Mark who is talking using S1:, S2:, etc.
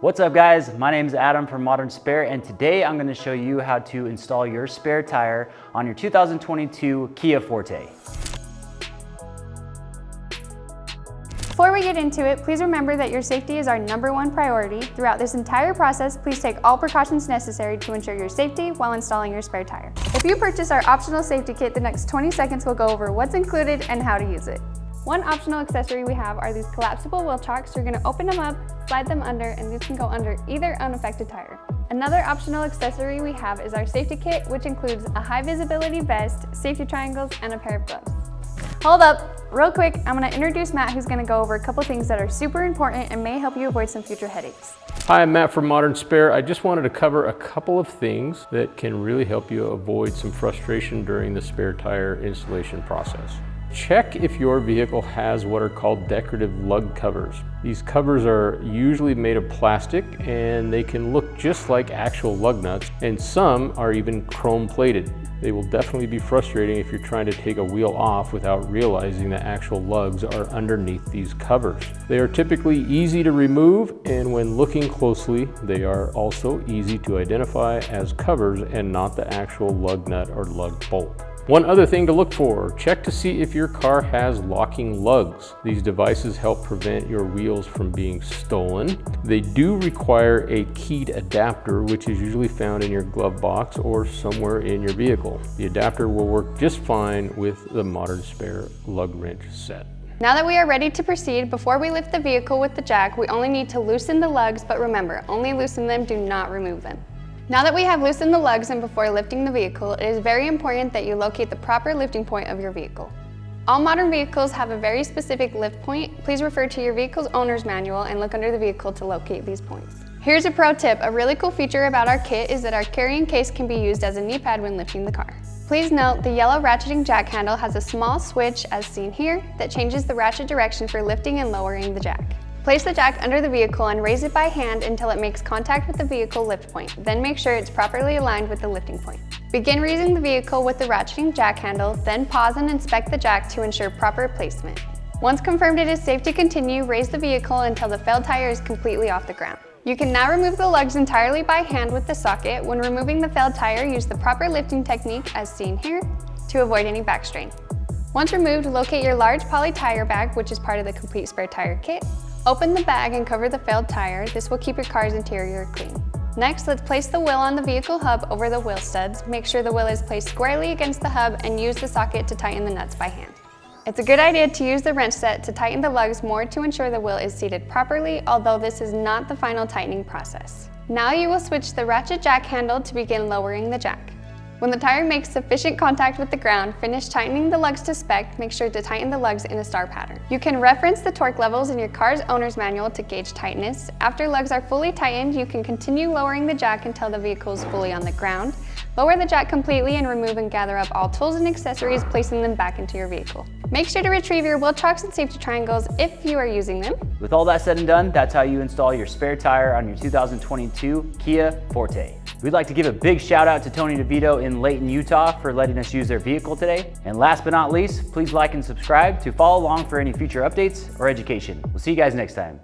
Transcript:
S1: What's up guys, my name is Adam from Modern Spare, and today I'm going to show you how to install your spare tire on your 2022 Kia Forte.
S2: Before we get into it, please remember that your safety is our #1 priority. Throughout this entire process, please take all precautions necessary to ensure your safety while installing your spare tire. If you purchase our optional safety kit, the next 20 seconds will go over what's included and how to use it. One optional accessory we have are these collapsible wheel chocks. You're going to open them up, slide them under, and these can go under either unaffected tire. Another optional accessory we have is our safety kit, which includes a high visibility vest, safety triangles, and a pair of gloves. Hold up, real quick, I'm going to introduce Matt, who's going to go over a couple things that are super important and may help you avoid some future headaches.
S3: Hi, I'm Matt from Modern Spare. I just wanted to cover a couple of things that can really help you avoid some frustration during the spare tire installation process. Check if your vehicle has what are called decorative lug covers. These covers are usually made of plastic and they can look just like actual lug nuts, and some are even chrome plated. They will definitely be frustrating if you're trying to take a wheel off without realizing that actual lugs are underneath these covers. They are typically easy to remove, and when looking closely, they are also easy to identify as covers and not the actual lug nut or lug bolt. One other thing to look for, check to see if your car has locking lugs. These devices help prevent your wheels from being stolen. They do require a keyed adapter, which is usually found in your glove box or somewhere in your vehicle. The adapter will work just fine with the Modern Spare lug wrench set.
S2: Now that we are ready to proceed, before we lift the vehicle with the jack, we only need to loosen the lugs, but remember, only loosen them, do not remove them. Now that we have loosened the lugs and before lifting the vehicle, it is very important that you locate the proper lifting point of your vehicle. All modern vehicles have a very specific lift point. Please refer to your vehicle's owner's manual and look under the vehicle to locate these points. Here's a pro tip. A really cool feature about our kit is that our carrying case can be used as a knee pad when lifting the car. Please note the yellow ratcheting jack handle has a small switch, as seen here, that changes the ratchet direction for lifting and lowering the jack. Place the jack under the vehicle and raise it by hand until it makes contact with the vehicle lift point. Then make sure it's properly aligned with the lifting point. Begin raising the vehicle with the ratcheting jack handle, then pause and inspect the jack to ensure proper placement. Once confirmed it is safe to continue, raise the vehicle until the failed tire is completely off the ground. You can now remove the lugs entirely by hand with the socket. When removing the failed tire, use the proper lifting technique, as seen here, to avoid any back strain. Once removed, locate your large poly tire bag, which is part of the complete spare tire kit. Open the bag and cover the failed tire. This will keep your car's interior clean. Next, let's place the wheel on the vehicle hub over the wheel studs. Make sure the wheel is placed squarely against the hub and use the socket to tighten the nuts by hand. It's a good idea to use the wrench set to tighten the lugs more to ensure the wheel is seated properly, although this is not the final tightening process. Now you will switch the ratchet jack handle to begin lowering the jack. When the tire makes sufficient contact with the ground, finish tightening the lugs to spec. Make sure to tighten the lugs in a star pattern. You can reference the torque levels in your car's owner's manual to gauge tightness. After lugs are fully tightened, you can continue lowering the jack until the vehicle is fully on the ground. Lower the jack completely and remove and gather up all tools and accessories, placing them back into your vehicle. Make sure to retrieve your wheel chocks and safety triangles if you are using them.
S1: With all that said and done, that's how you install your spare tire on your 2022 Kia Forte. We'd like to give a big shout out to Tony DeVito in Layton, Utah for letting us use their vehicle today. And last but not least, please like and subscribe to follow along for any future updates or education. We'll see you guys next time.